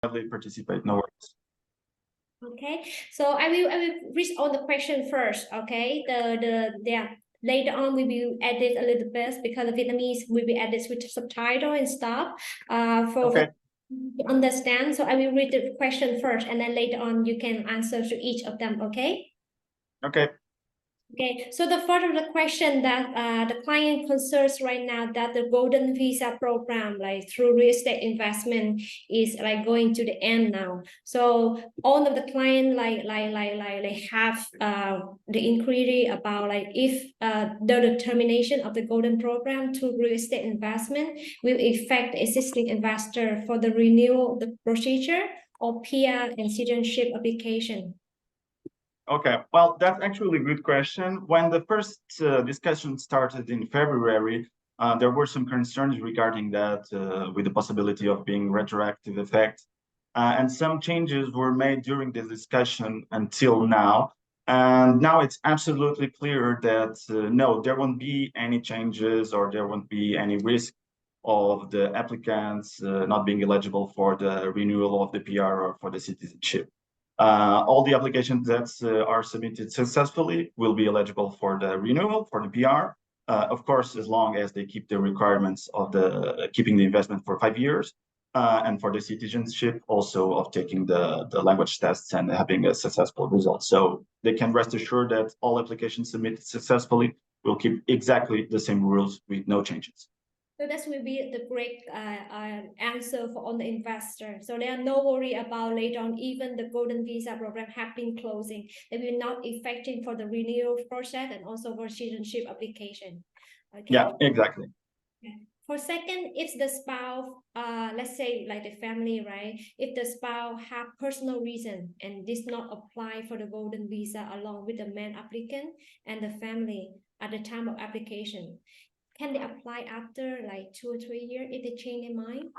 gladly participate. No worries. Okay, so I will read all the question first. Okay, yeah. Later on, we will edit a little bit because the Vietnamese will be added with subtitle and stuff. For Okay. to understand. So I will read the question first, and then later on you can answer to each of them. Okay. Okay. Okay, so the part of the question that the client concerns right now that the Golden Visa program, like through real estate investment, is like going to the end now. So all of the client have the inquiry about like if the termination of the Golden program to real estate investment will affect existing investor for the renewal of the procedure or PR and citizenship application. Okay, well, that's actually a good question. When the first discussion started in February, there were some concerns regarding that with the possibility of being retroactive effect. And some changes were made during the discussion until now. And now it's absolutely clear that no, there won't be any changes or there won't be any risk of the applicants not being eligible for the renewal of the PR or for the citizenship. All the applications that are submitted successfully will be eligible for the renewal, for the PR. Of course, as long as they keep the requirements of the keeping the investment for 5 years, and for the citizenship also of taking the language tests and having a successful result. So they can rest assured that all applications submitted successfully will keep exactly the same rules with no changes. So that will be the great answer for all the investors. So there are no worry about later on, even the Golden Visa program have been closing. They will not affecting for the renewal process and also for citizenship application. Okay. Yeah, exactly. Yeah. For second, if the spouse, let's say like the family, right? If the spouse have personal reason and this not apply for the Golden Visa along with the main applicant and the family at the time of application, can they apply after like 2 or 3 years if they change their mind?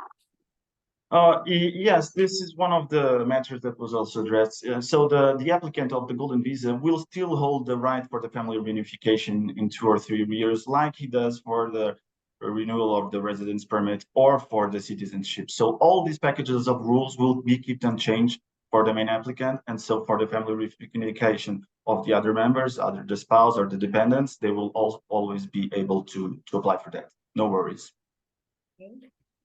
Yes, this is one of the matters that was also addressed. So the applicant of the Golden Visa will still hold the right for the family reunification in 2 or 3 years, like he does for the renewal of the residence permit or for the citizenship. So all these packages of rules will be kept unchanged for the main applicant, and so for the family reunification of the other members, either the spouse or the dependents, they will always be able to apply for that. No worries. Okay.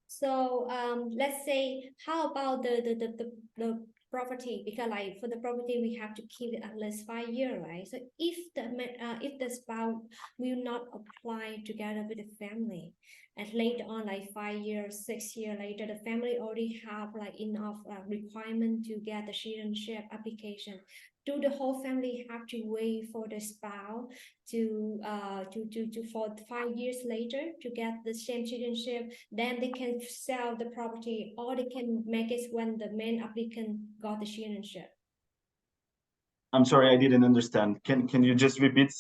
So let's say, how about the property? Because like for the property, we have to keep it at least 5 years, right? So if the spouse will not apply together with the family, and later on, like 5 years, 6 years later, the family already have like enough requirement to get the citizenship application. Do the whole family have to wait for the spouse to for 5 years later to get the same citizenship? Then they can sell the property, or they can make it when the main applicant got the citizenship. I'm sorry, I didn't understand. Can you just repeat?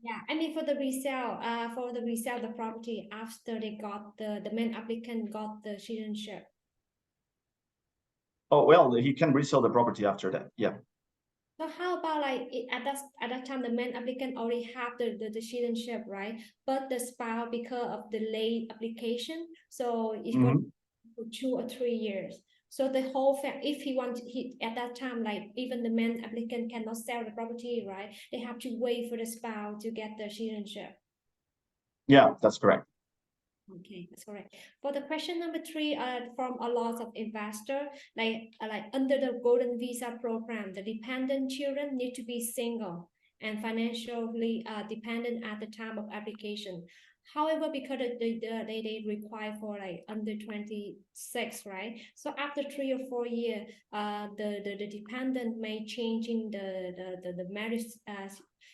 Yeah, I mean for the resale the property after they got the main applicant got the citizenship. Oh, well, he can resell the property after that. Yeah. So how about like at that time the main applicant already have the citizenship, right? But the spouse, because of the late application, so it got for 2 or 3 years. So the whole if he at that time, like even the main applicant cannot sell the property, right? They have to wait for the spouse to get the citizenship. Yeah, that's correct. Okay, that's correct. For the question number 3, from a lot of investor, like under the Golden Visa program, the dependent children need to be single and financially dependent at the time of application. However, because they require for like under 26, right? So after 3 or 4 years, the dependent may changing the marriage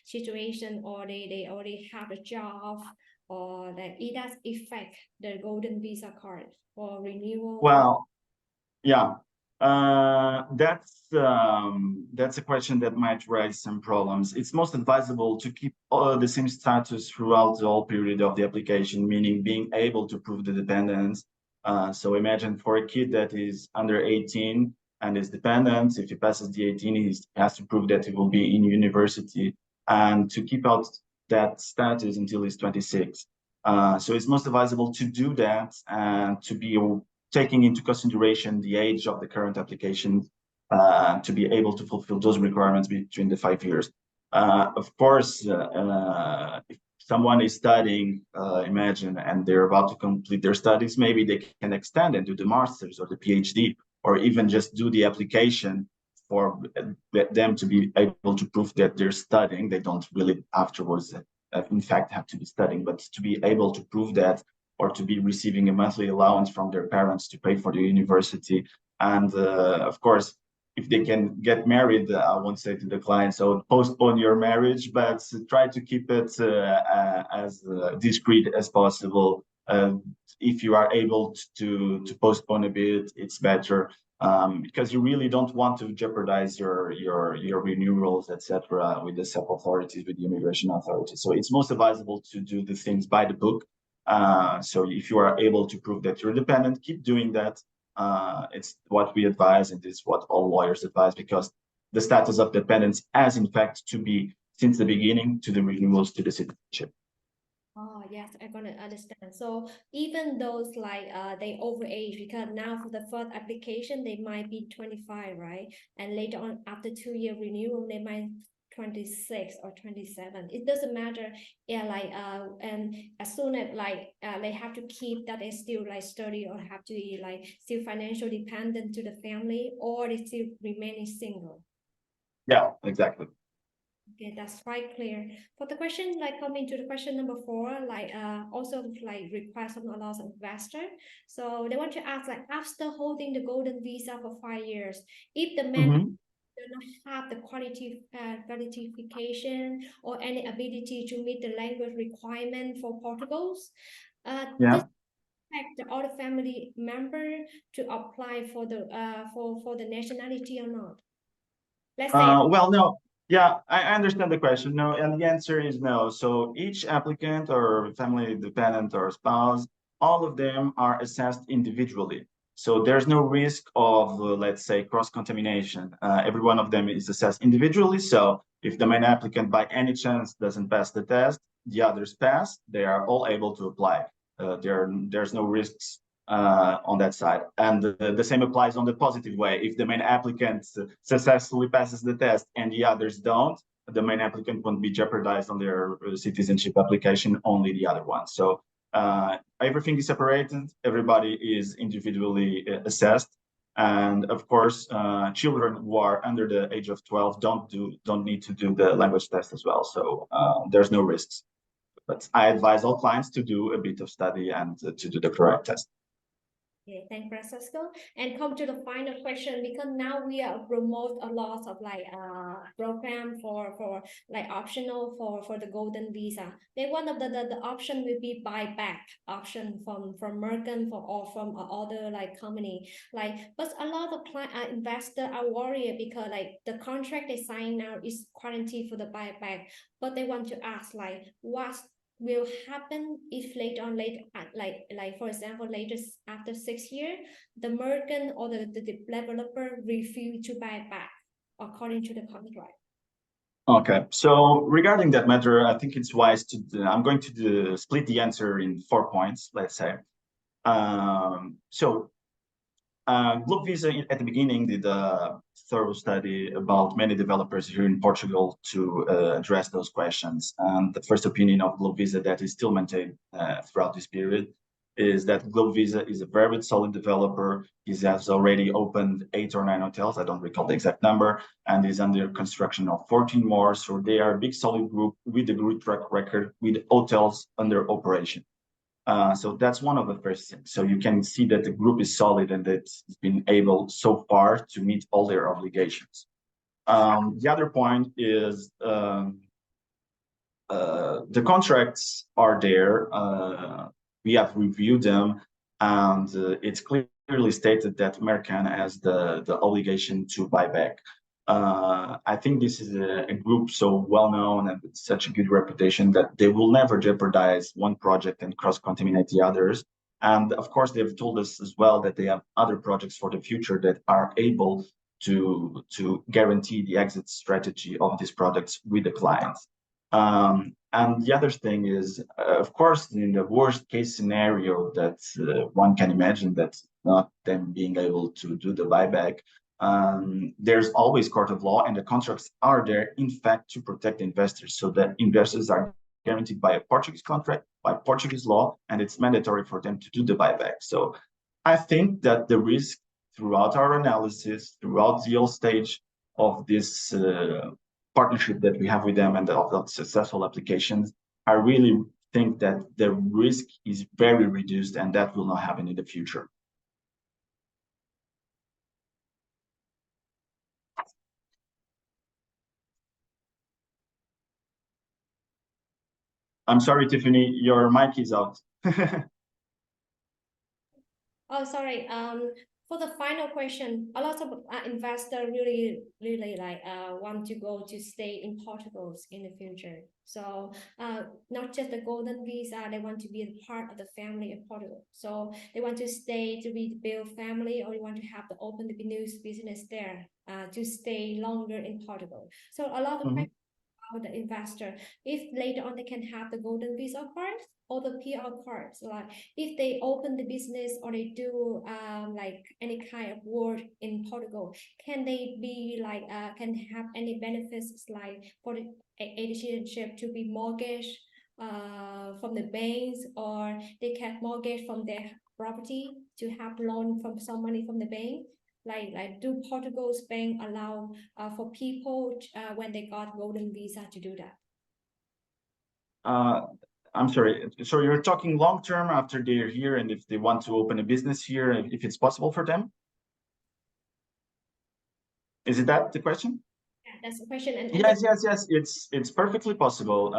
situation, or they already have a job, or that it does affect the Golden Visa card for renewal? Well, yeah, that's a question that might raise some problems. It's most advisable to keep the same status throughout the whole period of the application, meaning being able to prove the dependence. So imagine for a kid that is under 18 and is dependent, if he passes the 18, he has to prove that he will be in university, and to keep out that status until he's 26. So it's most advisable to do that and to taking into consideration the age of the current application to be able to fulfill those requirements between the 5 years. Of course, if someone is studying, imagine, and they're about to complete their studies, maybe they can extend and do the master's or the PhD, or even just do the application for them to be able to prove that they're studying. They don't really afterwards, in fact, have to be studying, but to be able to prove that, or to be receiving a monthly allowance from their parents to pay for the university. And of course, if they can get married, I won't say to the client, so postpone your marriage, but try to keep it as discreet as possible. If you are able to postpone a bit, it's better, because you really don't want to jeopardize your renewals, etc., with the sub authorities, with the immigration authorities. So it's most advisable to do the things by the book. So if you are able to prove that you're dependent, keep doing that. It's what we advise, and it's what all lawyers advise, because the status of dependence has, in fact, to be since the beginning to the renewals to the citizenship. Oh, yes, I'm gonna understand. So even those like they overage, because now for the first application they might be 25, right? And later on after 2-year renewal they might 26 or 27. It doesn't matter. Yeah, like and as soon as like they have to keep that they still like study, or have to be like still financial dependent to the family, or they still remaining single. Yeah, exactly. Okay, that's quite clear. For the question, like coming to the question number 4, like also like requires some a lot of investor. So they want to ask, like, after holding the golden visa for 5 years, if the man do not have the qualification or any ability to meet the language requirement for Portugal's, Yeah. this affect the other family member to apply for the for the nationality or not? Let's say. Well, no. Yeah, I understand the question. No, and the answer is no. So each applicant or family dependent or spouse, all of them are assessed individually. So there's no risk of, let's say, cross-contamination. Every one of them is assessed individually. So if the main applicant by any chance doesn't pass the test, the others pass, they are all able to apply. There's no risks on that side. And the same applies on the positive way. If the main applicant successfully passes the test and the others don't, the main applicant won't be jeopardized on their citizenship application, only the other one. So everything is separated, everybody is individually assessed. And of course, children who are under the age of 12 don't need to do the language test as well. So there's no risks. But I advise all clients to do a bit of study and to do the correct test. Okay, thanks, Francisco. And come to the final question, because now we are promote a lot of like program for like optional for the golden visa. Then one of the option will be buyback option from Mercan or from other like company. Like, but a lot of investor are worried because like the contract they sign now is guaranteed for the buyback, but they want to ask like what will happen if later on like for example later after 6 years the merchant or the developer refuse to buy back according to the contract. Okay, so regarding that matter, I think it's wise to I'm going to split the answer in 4 points, let's say. Globe Visa at the beginning did a thorough study about many developers here in Portugal to address those questions. And the first opinion of Globe Visa that is still maintained throughout this period is that Globe Visa is a very solid developer. He has already opened 8 or 9 hotels, I don't recall the exact number, and is under construction of 14 more. So they are a big solid group with a good track record with hotels under operation. So that's one of the first things. So you can see that the group is solid and that it's been able so far to meet all their obligations. The other point is the contracts are there. We have reviewed them, and it's clearly stated that Mercan has the obligation to buy back. I think this is a group so well known and with such a good reputation that they will never jeopardize one project and cross-contaminate the others. And of course, they've told us as well that they have other projects for the future that are able to guarantee the exit strategy of these products with the clients. And the other thing is, of course, in the worst case scenario that one can imagine, that not them being able to do the buyback. There's always court of law, and the contracts are there, in fact, to protect investors. So that investors are guaranteed by a Portuguese contract, by Portuguese law, and it's mandatory for them to do the buyback. So I think that the risk throughout our analysis, throughout the whole stage of this partnership that we have with them and of the successful applications, I really think that the risk is very reduced and that will not happen in the future. I'm sorry, Tiffany, your mic is out. Oh, sorry. For the final question, a lot of investors really like want to go to stay in Portugal in the future. So not just the Golden Visa, they want to be a part of the family in Portugal. So they want to stay to build family, or they want to have to open the new business there to stay longer in Portugal. So a lot of the investor, if later on they can have the Golden Visa cards or the PR cards, like if they open the business or they do like any kind of work in Portugal, can they be like can have any benefits like for the citizenship to be mortgaged from the banks, or they can mortgage from their property to have loan from some money from the bank? Like do Portugal's bank allow for people when they got Golden Visa to do that? I'm sorry. So you're talking long term after they're here, and if they want to open a business here, if it's possible for them? Is it that the question? Yeah, that's the question. And yes. It's perfectly possible.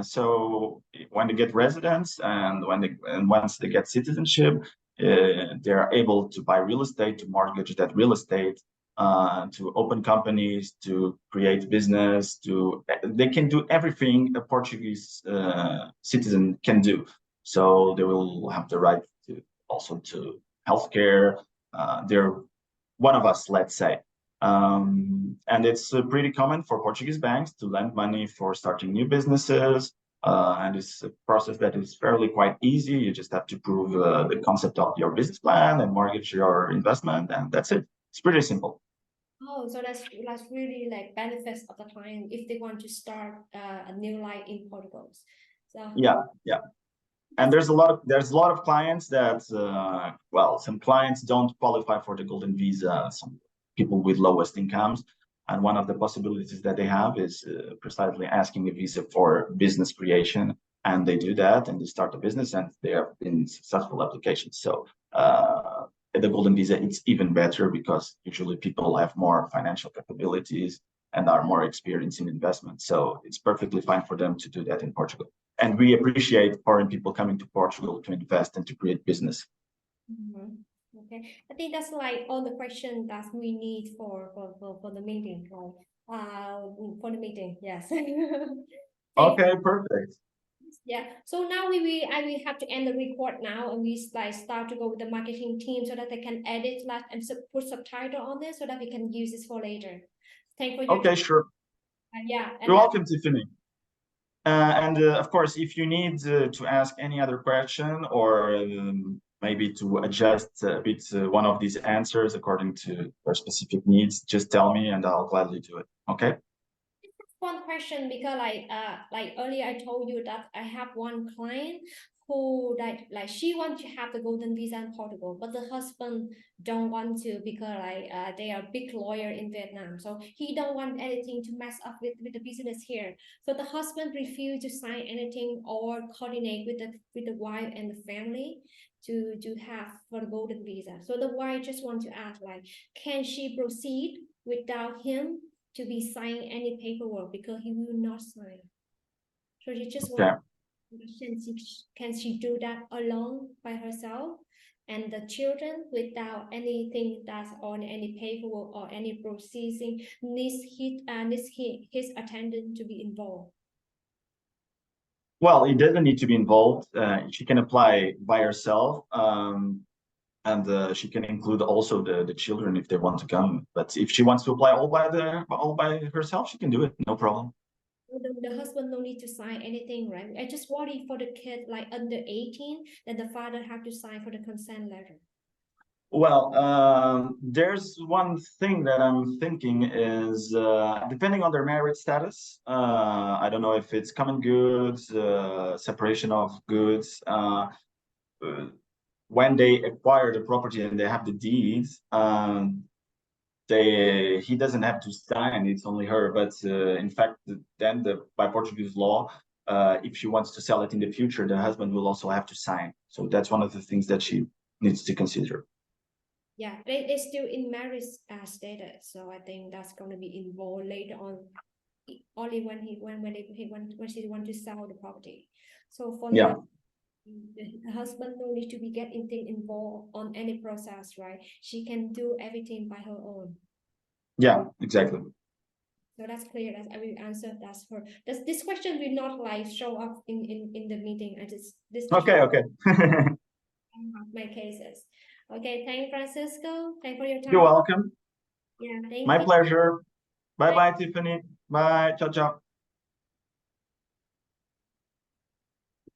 So when they get residence and once they get citizenship, they're able to buy real estate, to mortgage that real estate, to open companies, to create business, they can do everything a Portuguese citizen can do. So they will have the right to also to healthcare. They're one of us, let's say. And it's pretty common for Portuguese banks to lend money for starting new businesses. And it's a process that is fairly quite easy. You just have to prove the concept of your business plan and mortgage your investment, and that's it. It's pretty simple. oh, so that's really like benefits of the client if they want to start a new life in Portugal. So yeah. And there's a lot of clients that well, some clients don't qualify for the Golden Visa, some people with lowest incomes, and one of the possibilities that they have is precisely asking a visa for business creation, and they do that and they start a business and they have been successful applications. So the Golden Visa, it's even better because usually people have more financial capabilities and are more experienced in investment. So it's perfectly fine for them to do that in Portugal. And we appreciate foreign people coming to Portugal to invest and to create business. Okay, I think that's like all the questions that we need for the meeting. For the meeting, yes. Okay, perfect. Yeah. So now I will have to end the record now, and we like start to go with the marketing team so that they can edit like and put subtitle on this so that we can use this for later. Thank for your Okay, sure. yeah. You're welcome, Tiffany. And of course, if you need to ask any other question or maybe to adjust a bit one of these answers according to your specific needs, just tell me and I'll gladly do it. Okay? One question, because like earlier I told you that I have one client who like she wants to have the Golden Visa in Portugal, but the husband don't want to because like they are big lawyer in Vietnam, so he don't want anything to mess up with the business here. So the husband refused to sign anything or coordinate with the wife and the family to have for the Golden Visa. So the wife just want to ask like, can she proceed without him to be signing any paperwork because he will not sign? So she just wants, can she do that alone by herself? And the children without anything that's on any paperwork or any processing needs his attendant to be involved. Well, it doesn't need to be involved. She can apply by herself. And she can include also the children if they want to come. But if she wants to apply all by herself, she can do it, no problem. The husband no need to sign anything, right? I just worry for the kid like under 18 that the father have to sign for the consent letter. Well, there's one thing that I'm thinking is depending on their marriage status. I don't know if it's common goods, separation of goods. When they acquire the property and they have the deeds, he doesn't have to sign. It's only her. But in fact, then by Portuguese law, if she wants to sell it in the future, the husband will also have to sign. So that's one of the things that she needs to consider. Yeah, they still in marriage status, so I think that's going to be involved later on, only when she want to sell the property. So for Yeah. now, the husband no need to be get anything involved on any process, right? She can do everything by her own. Yeah, exactly. So that's clear. That I will answer that's for this question will not like show up in the meeting. I just this Okay. my cases. Okay, thank you, Francisco. Thank you for your time. You're welcome. Yeah, thank My you. pleasure. Bye bye, Tiffany. Bye. Ciao, ciao.